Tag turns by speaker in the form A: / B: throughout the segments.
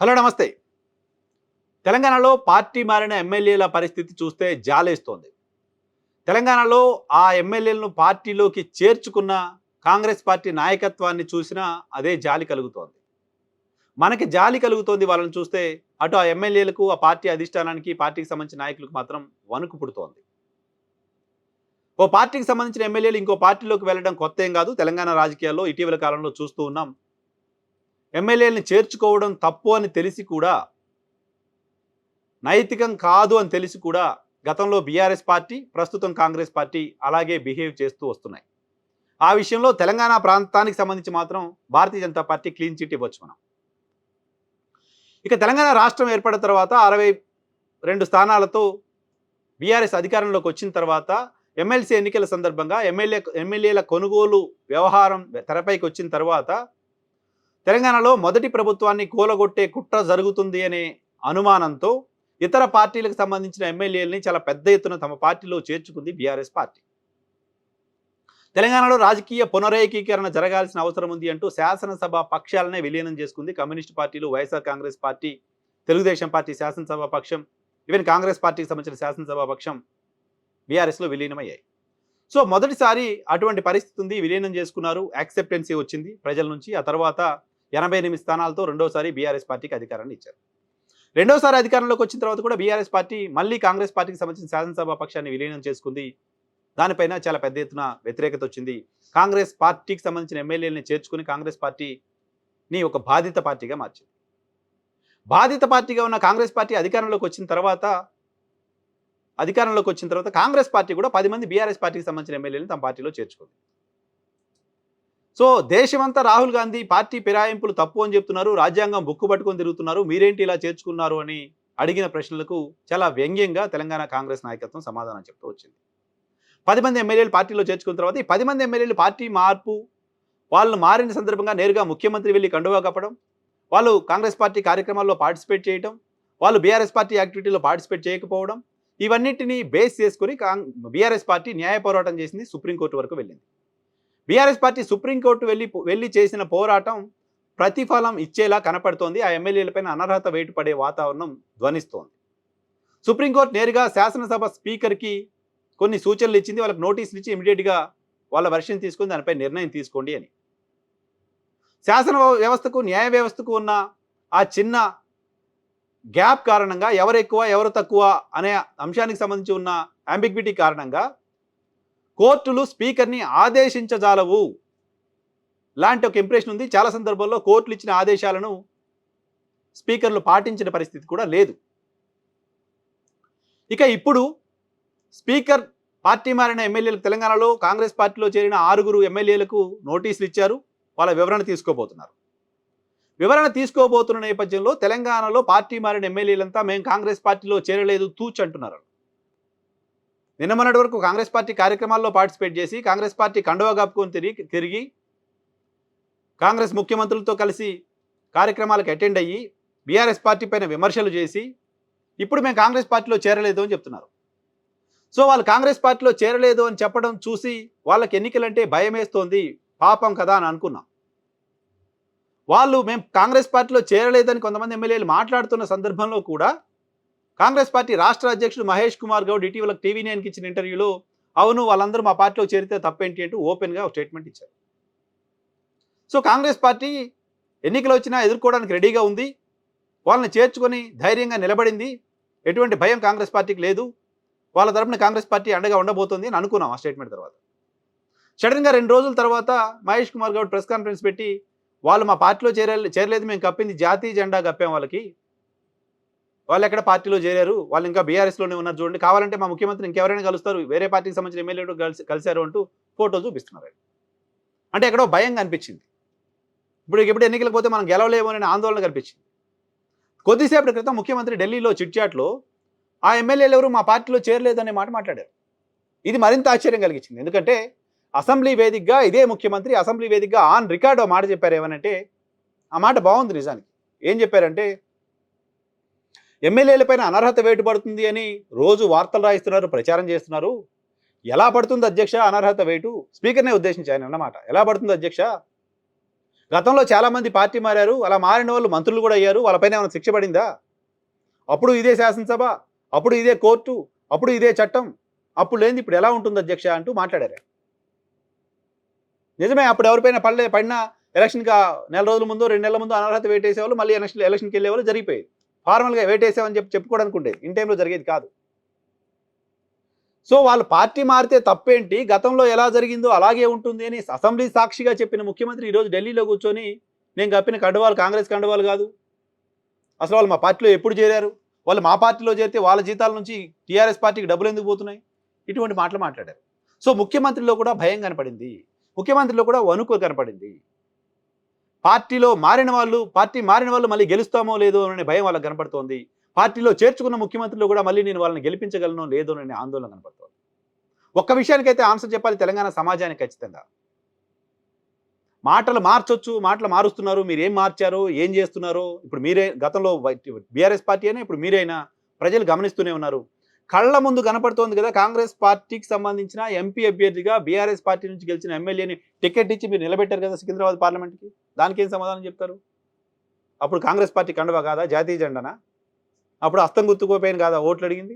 A: Hello నమస్తే. తెలంగాణలో party మారిన ఎమ్మెల్యేల పరిస్థితి చూస్తే జాలేస్తోంది. తెలంగాణలో ఆ ఎమ్మెల్యేలను పార్టీలోకి చేర్చుకున్న కాంగ్రెస్ పార్టీ నాయకత్వాన్ని చూసినా అదే జాలి కలుగుతోంది. మనకి జాలి కలుగుతోంది వాళ్ళని చూస్తే. అటు ఆ ఎమ్మెల్యేలకు, ఆ పార్టీ అధిష్టానానికి, పార్టీకి సంబంధించిన నాయకులకు మాత్రం వణుకు పుడుతోంది. ఓ పార్టీకి సంబంధించిన ఎమ్మెల్యేలు ఇంకో పార్టీలోకి వెళ్ళడం కొత్తేం కాదు. తెలంగాణ రాజకీయాల్లో ఇటీవల కాలంలో చూస్తూ ఉన్నాం. ఎమ్మెల్యేలని చేర్చుకోవడం తప్పు అని తెలిసి కూడా, నైతికం కాదు అని తెలిసి కూడా గతంలో బీఆర్ఎస్ పార్టీ, ప్రస్తుతం కాంగ్రెస్ పార్టీ అలాగే బిహేవ్ చేస్తూ వస్తున్నాయి. ఆ విషయంలో తెలంగాణ ప్రాంతానికి సంబంధించి మాత్రం Bharatiya Janata party clean chit ఇవ్వచ్చు మనం. ఇక తెలంగాణ రాష్ట్రం ఏర్పడిన తర్వాత 62 స్థానాలతో బీఆర్ఎస్ అధికారంలోకి వచ్చిన తర్వాత ఎమ్మెల్సీ ఎన్నికల సందర్భంగా ఎమ్మెల్యేల కొనుగోలు వ్యవహారం తెరపైకి వచ్చిన తర్వాత తెలంగాణలో మొదటి ప్రభుత్వాన్ని కూలగొట్టే కుట్ర జరుగుతుంది అనే అనుమానంతో ఇతర పార్టీలకు సంబంధించిన ఎమ్మెల్యేలని చాలా పెద్ద ఎత్తున తమ పార్టీలో చేర్చుకుంది బీఆర్ఎస్ పార్టీ. తెలంగాణలో రాజకీయ పునరేకీకరణ జరగాల్సిన అవసరం ఉంది అంటూ శాసనసభ పక్షాలనే విలీనం చేసుకుంది. కమ్యూనిస్ట్ పార్టీలు, వైఎస్ఆర్ కాంగ్రెస్ పార్టీ, తెలుగుదేశం పార్టీ శాసనసభ పక్షం, ఈవెన్ కాంగ్రెస్ పార్టీకి సంబంధించిన శాసనసభ పక్షం బీఆర్ఎస్లో విలీనమయ్యాయి. సో మొదటిసారి అటువంటి పరిస్థితి ఉంది. విలీనం చేసుకున్నారు, యాక్సెప్టెన్సీ వచ్చింది ప్రజల నుంచి. ఆ తర్వాత 88 స్థానాలతో రెండోసారి బీఆర్ఎస్ పార్టీకి అధికారాన్ని ఇచ్చారు. రెండోసారి అధికారంలోకి వచ్చిన తర్వాత కూడా బీఆర్ఎస్ పార్టీ మళ్ళీ కాంగ్రెస్ పార్టీకి సంబంధించిన శాసనసభ పక్షాన్ని విలీనం చేసుకుంది. దానిపైన చాలా పెద్ద ఎత్తున వ్యతిరేకత వచ్చింది. కాంగ్రెస్ పార్టీకి సంబంధించిన ఎమ్మెల్యేలని చేర్చుకుని కాంగ్రెస్ పార్టీని ఒక బాధిత పార్టీగా మార్చింది. బాధిత పార్టీగా ఉన్న కాంగ్రెస్ పార్టీ అధికారంలోకి వచ్చిన తర్వాత కాంగ్రెస్ పార్టీ కూడా 10 మంది బీఆర్ఎస్ పార్టీకి సంబంధించిన ఎమ్మెల్యేలను తమ పార్టీలో చేర్చుకుంది. సో దేశమంతా రాహుల్ గాంధీ పార్టీ ఫిరాయింపులు తప్పు అని చెప్తున్నారు, రాజ్యాంగం బుక్కు పట్టుకొని తిరుగుతున్నారు, మీరేంటి ఇలా చేర్చుకున్నారు అని అడిగిన ప్రశ్నలకు చాలా వ్యంగ్యంగా తెలంగాణ కాంగ్రెస్ నాయకత్వం సమాధానం చెప్తూ వచ్చింది. 10 మంది ఎమ్మెల్యేలు పార్టీలో చేర్చుకున్న తర్వాత ఈ 10 మంది ఎమ్మెల్యేలు పార్టీ మార్పు, వాళ్ళు మారిన సందర్భంగా నేరుగా ముఖ్యమంత్రి వెళ్ళి కండువా కప్పడం, వాళ్ళు కాంగ్రెస్ పార్టీ కార్యక్రమాల్లో పార్టిసిపేట్ చేయడం, వాళ్ళు బీఆర్ఎస్ పార్టీ యాక్టివిటీలో పార్టిసిపేట్ చేయకపోవడం, ఇవన్నిటిని బేస్ చేసుకుని బీఆర్ఎస్ పార్టీ న్యాయ పోరాటం చేసింది. సుప్రీంకోర్టు వరకు వెళ్ళింది. బీఆర్ఎస్ పార్టీ సుప్రీంకోర్టు వెళ్ళి చేసిన పోరాటం ప్రతిఫలం ఇచ్చేలా కనపడుతోంది. ఆ ఎమ్మెల్యేలపైన అనర్హత వేటు పడే వాతావరణం ధ్వనిస్తోంది. సుప్రీంకోర్టు నేరుగా శాసనసభ స్పీకర్కి కొన్ని సూచనలు ఇచ్చింది. వాళ్ళకి నోటీసులు ఇచ్చి ఇమీడియట్గా వాళ్ళ వర్షన్ తీసుకుని దానిపై నిర్ణయం తీసుకోండి అని. శాసన వ్యవస్థకు, న్యాయ వ్యవస్థకు ఉన్న ఆ చిన్న గ్యాప్ కారణంగా, ఎవరు ఎక్కువ ఎవరు తక్కువ అనే అంశానికి సంబంధించి ఉన్న అంబిగ్విటీ కారణంగా కోర్టులు స్పీకర్ని ఆదేశించజాలవు లాంటి ఒక ఇంప్రెషన్ ఉంది. చాలా సందర్భాల్లో కోర్టులు ఇచ్చిన ఆదేశాలను స్పీకర్లు పాటించిన పరిస్థితి కూడా లేదు. ఇక ఇప్పుడు స్పీకర్ పార్టీ మారిన ఎమ్మెల్యేలకు, తెలంగాణలో కాంగ్రెస్ పార్టీలో చేరిన 6 ఎమ్మెల్యేలకు నోటీసులు ఇచ్చారు. వాళ్ళ వివరణ తీసుకోబోతున్నారు. వివరణ తీసుకోబోతున్న నేపథ్యంలో తెలంగాణలో పార్టీ మారిన ఎమ్మెల్యేలంతా మేము కాంగ్రెస్ పార్టీలో చేరలేదు తూచ్ అంటున్నారు. నిన్న మొన్నటి వరకు కాంగ్రెస్ పార్టీ కార్యక్రమాల్లో పార్టిసిపేట్ చేసి, కాంగ్రెస్ పార్టీ కండువా కప్పుకొని తిరిగి కాంగ్రెస్ ముఖ్యమంత్రులతో కలిసి కార్యక్రమాలకు అటెండ్ అయ్యి బీఆర్ఎస్ పార్టీ పైన విమర్శలు చేసి ఇప్పుడు మేము కాంగ్రెస్ పార్టీలో చేరలేదు అని చెప్తున్నారు. సో వాళ్ళు కాంగ్రెస్ పార్టీలో చేరలేదు అని చెప్పడం చూసి వాళ్ళకి ఎన్నికలంటే భయం వేస్తోంది, పాపం కదా అని అనుకున్నాం. వాళ్ళు మేము కాంగ్రెస్ పార్టీలో చేరలేదని కొంతమంది ఎమ్మెల్యేలు మాట్లాడుతున్న సందర్భంలో కూడా కాంగ్రెస్ పార్టీ రాష్ట్ర అధ్యక్షుడు మహేష్ కుమార్ గౌడ్ ఇటీవల TV9కి ఇచ్చిన ఇంటర్వ్యూలో అవును వాళ్ళందరూ మా పార్టీలో చేరితే తప్పేంటి అంటూ ఓపెన్గా ఒక స్టేట్మెంట్ ఇచ్చారు. సో కాంగ్రెస్ పార్టీ ఎన్నికలు వచ్చినా ఎదుర్కోవడానికి రెడీగా ఉంది, వాళ్ళని చేర్చుకొని ధైర్యంగా నిలబడింది, ఎటువంటి భయం కాంగ్రెస్ పార్టీకి లేదు, వాళ్ళ తరపున కాంగ్రెస్ పార్టీ అండగా ఉండబోతోంది అని అనుకున్నాం. ఆ స్టేట్మెంట్ తర్వాత సడన్గా 2 రోజుల తర్వాత మహేష్ కుమార్ గౌడ్ ప్రెస్ కాన్ఫరెన్స్ పెట్టి వాళ్ళు మా పార్టీలో చేరలేదు, మేము కప్పింది జాతీయ జెండా కప్పాం, వాళ్ళు ఎక్కడ పార్టీలో చేరారు, వాళ్ళు ఇంకా బీఆర్ఎస్లోనే ఉన్నారు చూడండి, కావాలంటే మా ముఖ్యమంత్రి ఇంకెవరైనా కలుస్తారు, వేరే పార్టీకి సంబంధించిన ఎమ్మెల్యేలు కలిశారు అంటూ ఫోటో చూపిస్తున్నారు. అంటే ఎక్కడో భయం కనిపించింది. ఇప్పుడు ఎన్నికలకు పోతే మనం గెలవలేమో అనే ఆందోళన కనిపించింది. కొద్దిసేపటి క్రితం ముఖ్యమంత్రి ఢిల్లీలో చిట్చాట్లో ఆ ఎమ్మెల్యేలు ఎవరు మా పార్టీలో చేరలేదనే మాట మాట్లాడారు. ఇది మరింత ఆశ్చర్యం కలిగించింది. ఎందుకంటే అసెంబ్లీ వేదికగా ఇదే ముఖ్యమంత్రి అసెంబ్లీ వేదికగా ఆన్ రికార్డ్ మాట చెప్పారు. ఏమనంటే ఆ మాట బాగుంది నిజానికి. ఏం చెప్పారంటే ఎమ్మెల్యేలపైన అనర్హత వేటు పడుతుంది అని రోజు వార్తలు రాయిస్తున్నారు, ప్రచారం చేస్తున్నారు. ఎలా పడుతుంది అధ్యక్ష అనర్హత వేటు? స్పీకర్నే ఉద్దేశించి ఆయన అన్నమాట. ఎలా పడుతుంది అధ్యక్ష? గతంలో చాలామంది పార్టీ మారారు. అలా మారిన వాళ్ళు మంత్రులు కూడా అయ్యారు. వాళ్ళపైన ఏమైనా శిక్ష పడిందా? అప్పుడు ఇదే శాసనసభ, అప్పుడు ఇదే కోర్టు, అప్పుడు ఇదే చట్టం, అప్పుడు లేనిది ఇప్పుడు ఎలా ఉంటుంది అధ్యక్ష అంటూ మాట్లాడారు. నిజమే, అప్పుడు ఎవరిపైన పడినా ఎలక్షన్‌కి నెల రోజుల ముందో, 2 నెలల ముందో అనర్హత వేటేసేవాళ్ళు. మళ్ళీ ఎలక్షన్‌కి వెళ్ళేవాళ్ళు, జరిగిపోయేది. ఫార్మల్‌గా వేటేసామని చెప్పుకోవడానికి ఉండేది. ఇన్ టైమ్‌లో జరిగేది కాదు. సో వాళ్ళు పార్టీ మారితే తప్పేంటి? గతంలో ఎలా జరిగిందో అలాగే ఉంటుంది అని అసెంబ్లీ సాక్షిగా చెప్పిన ముఖ్యమంత్రి ఈరోజు ఢిల్లీలో కూర్చొని నేను కప్పిన కండువాలు కాంగ్రెస్ కండువాలు కాదు. అసలు వాళ్ళు మా పార్టీలో ఎప్పుడు చేరారు? వాళ్ళు మా పార్టీలో చేరితే వాళ్ళ జీతాల నుంచి టీఆర్ఎస్ పార్టీకి డబ్బులు ఎందుకు పోతున్నాయి? ఇటువంటి మాటలు మాట్లాడారు. సో ముఖ్యమంత్రిలో కూడా భయం కనపడింది. ముఖ్యమంత్రిలో కూడా వణుకు కనపడింది. పార్టీ మారిన వాళ్ళు మళ్ళీ గెలుస్తామో లేదో అనే భయం వాళ్ళకి కనపడుతోంది. పార్టీలో చేర్చుకున్న ముఖ్యమంత్రులు కూడా మళ్ళీ నేను వాళ్ళని గెలిపించగలనో లేదో అనే ఆందోళన కనపడుతోంది. ఒక్క విషయానికైతే ఆన్సర్ చెప్పాలి తెలంగాణ సమాజానికి ఖచ్చితంగా. మాటలు మార్చొచ్చు, మాటలు మారుస్తున్నారు. మీరేం మార్చారో, ఏం చేస్తున్నారో ఇప్పుడు మీరే గతంలో బీఆర్ఎస్ పార్టీ అయినా ఇప్పుడు మీరైనా ప్రజలు గమనిస్తూనే ఉన్నారు. కళ్ళ ముందు కనపడుతోంది కదా, కాంగ్రెస్ పార్టీకి సంబంధించిన ఎంపీ అభ్యర్థిగా బీఆర్ఎస్ పార్టీ నుంచి గెలిచిన ఎమ్మెల్యేని టికెట్ ఇచ్చి మీరు నిలబెట్టారు కదా సికింద్రాబాద్ పార్లమెంట్కి. దానికి ఏం సమాధానం చెప్తారు? అప్పుడు కాంగ్రెస్ పార్టీ కండువా కాదా, జాతీయ జెండానా? అప్పుడు హస్తం గుర్తుకోపోయిన కాదా ఓట్లు అడిగింది?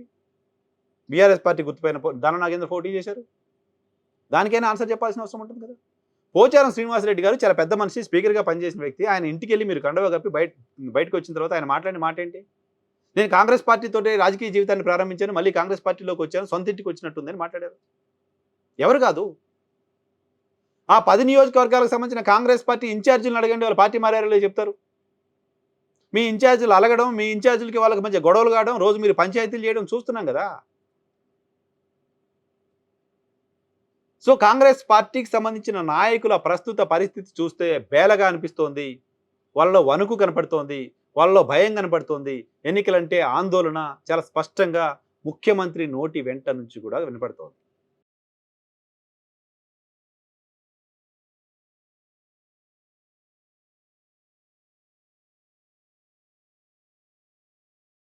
A: బీఆర్ఎస్ పార్టీ గుర్తుపోయిన దానం నాగేంద్ర పోటీ చేశారు. దానికైనా ఆన్సర్ చెప్పాల్సిన అవసరం ఉంటుంది కదా. పోచారం శ్రీనివాసరెడ్డి గారు చాలా పెద్ద మనిషి, స్పీకర్గా పనిచేసిన వ్యక్తి. ఆయన ఇంటికి వెళ్ళి మీరు కండువా కప్పి బయటకు వచ్చిన తర్వాత ఆయన మాట్లాడిన మాట ఏంటి? నేను కాంగ్రెస్ పార్టీతోటి రాజకీయ జీవితాన్ని ప్రారంభించాను, మళ్ళీ కాంగ్రెస్ పార్టీలోకి వచ్చాను, సొంత ఇంటికి వచ్చినట్టుందని మాట్లాడారు. ఎవరు కాదు, ఆ 10 నియోజకవర్గాలకు సంబంధించిన కాంగ్రెస్ పార్టీ ఇన్ఛార్జీలను అడగండి, వాళ్ళ పార్టీ మారారో చెప్తారు. మీ ఇన్ఛార్జీలు అలగడం, మీ ఇన్ఛార్జీలకి వాళ్ళకి మధ్య గొడవలు కావడం, రోజు మీరు పంచాయతీలు చేయడం చూస్తున్నాం కదా. సో కాంగ్రెస్ పార్టీకి సంబంధించిన నాయకుల ప్రస్తుత పరిస్థితి చూస్తే బేలగా అనిపిస్తోంది. వాళ్ళలో వణుకు కనపడుతోంది, వాళ్ళలో భయం కనపడుతోంది. ఎన్నికలంటే ఆందోళన చాలా స్పష్టంగా ముఖ్యమంత్రి నోటి వెంట నుంచి కూడా వినపడుతోంది.